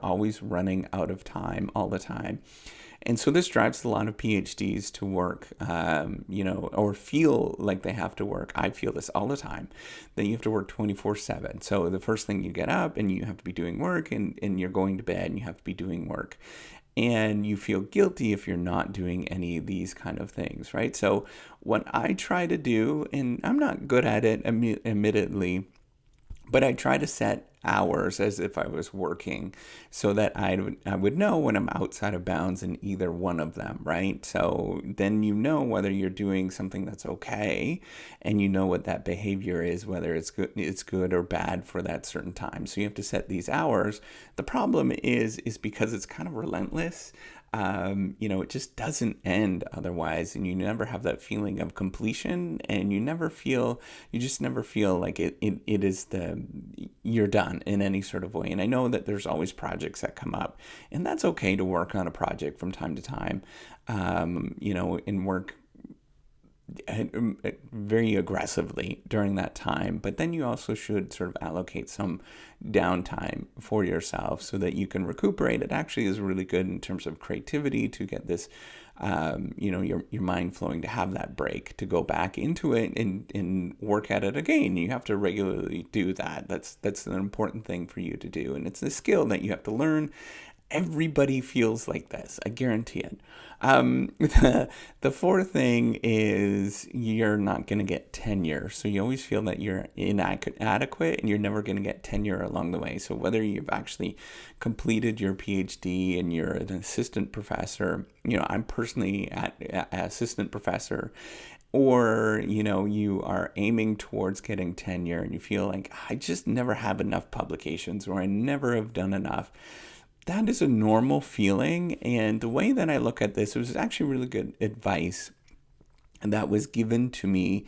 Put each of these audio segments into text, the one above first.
we're always running out of time all the time. And so this drives a lot of PhDs to work, or feel like they have to work. I feel this all the time, that you have to work 24/7. So the first thing you get up and you have to be doing work, and you're going to bed and you have to be doing work. And you feel guilty if you're not doing any of these kind of things, right? So what I try to do, and I'm not good at it, admittedly, but I try to set hours as if I was working so that I would know when I'm outside of bounds in either one of them, right? So then you know whether you're doing something that's okay, and you know what that behavior is, whether it's good or bad for that certain time. So you have to set these hours. The problem is because it's kind of relentless. It just doesn't end otherwise, and you never have that feeling of completion, and you just never feel like it is you're done in any sort of way. And I know that there's always projects that come up, and that's okay to work on a project from time to time, and work very aggressively during that time. But then you also should sort of allocate some downtime for yourself so that you can recuperate. It actually is really good in terms of creativity to get this, your mind flowing, to have that break, to go back into it and work at it again. You have to regularly do that. That's an important thing for you to do. And it's a skill that you have to learn. Everybody feels like this, I guarantee it. The fourth thing is you're not going to get tenure. So you always feel that you're inadequate, and you're never going to get tenure along the way. So whether you've actually completed your PhD and you're an assistant professor, I'm personally at assistant professor, or you are aiming towards getting tenure and you feel like I just never have enough publications, or I never have done enough. That is a normal feeling. And the way that I look at this, it was actually really good advice that was given to me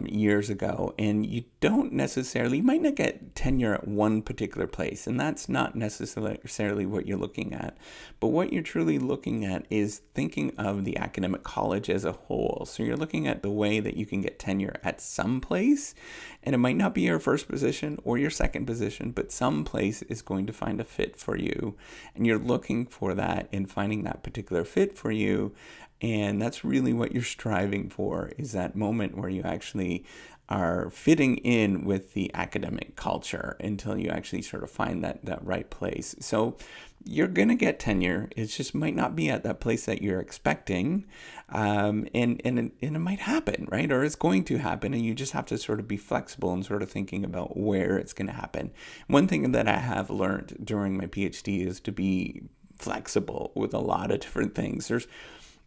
years ago. And you might not get tenure at one particular place, and that's not necessarily what you're looking at. But what you're truly looking at is thinking of the academic college as a whole. So you're looking at the way that you can get tenure at some place, and it might not be your first position or your second position, but some place is going to find a fit for you. And you're looking for that and finding that particular fit for you. And that's really what you're striving for, is that moment where you actually are fitting in with the academic culture until you actually sort of find that right place. So you're going to get tenure. It just might not be at that place that you're expecting. And it might happen, right? Or it's going to happen. And you just have to sort of be flexible and sort of thinking about where it's going to happen. One thing that I have learned during my PhD is to be flexible with a lot of different things.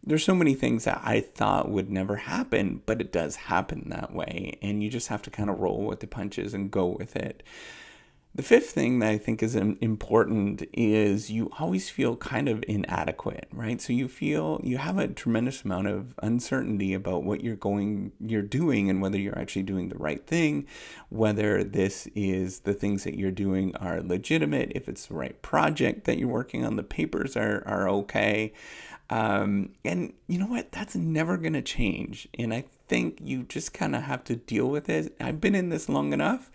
There's so many things that I thought would never happen, but it does happen that way. And you just have to kind of roll with the punches and go with it. The fifth thing that I think is important is you always feel kind of inadequate, right? So you have a tremendous amount of uncertainty about what you're doing, and whether you're actually doing the right thing, whether the things that you're doing are legitimate, if it's the right project that you're working on, the papers are okay. And you know what? That's never going to change. And I think you just kind of have to deal with it. I've been in this long enough,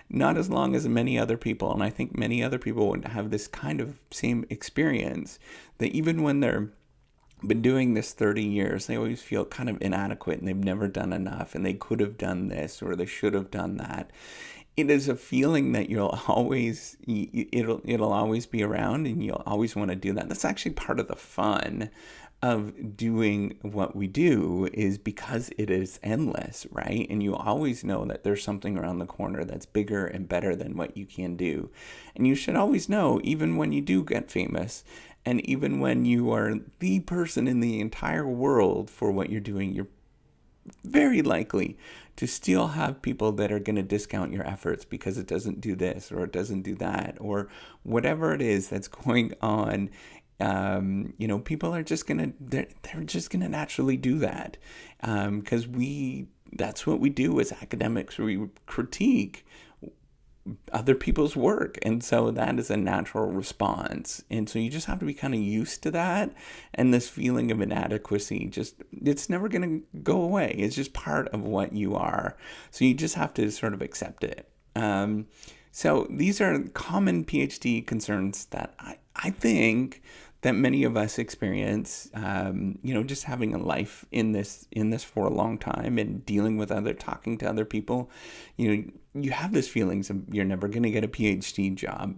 not as long as many other people. And I think many other people would have this kind of same experience, that even when they're been doing this 30 years, they always feel kind of inadequate, and they've never done enough, and they could have done this, or they should have done that. It is a feeling that it'll always be around, and you'll always want to do that. That's actually part of the fun of doing what we do, is because it is endless, right? And you always know that there's something around the corner that's bigger and better than what you can do. And you should always know, even when you do get famous, and even when you are the person in the entire world for what you're doing, you're very likely to still have people that are going to discount your efforts because it doesn't do this, or it doesn't do that, or whatever it is that's going on. People are just they're just gonna naturally do that, because that's what we do as academics. We critique other people's work, and so that is a natural response. And so you just have to be kind of used to that, and this feeling of inadequacy, it's never going to go away. It's just part of what you are, so you just have to sort of accept it. So these are common PhD concerns that I think that many of us experience. Just having a life in this for a long time and dealing with talking to other people. You have this feelings of you're never going to get a PhD job.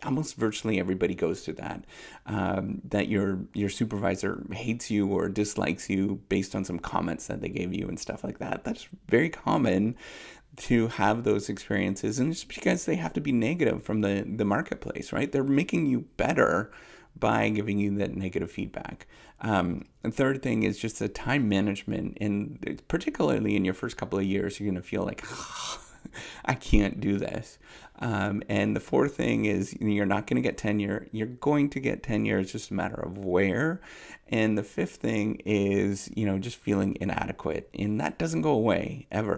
Almost virtually everybody goes through that. That your supervisor hates you or dislikes you based on some comments that they gave you and stuff like that. That's very common to have those experiences, and it's because they have to be negative from the marketplace, right? They're making you better by giving you that negative feedback. The third thing is just the time management, and particularly in your first couple of years, you're going to feel like, I can't do this. And the fourth thing is you're not going to get tenure. You're going to get tenure. It's just a matter of where. And the fifth thing is, just feeling inadequate. And that doesn't go away ever.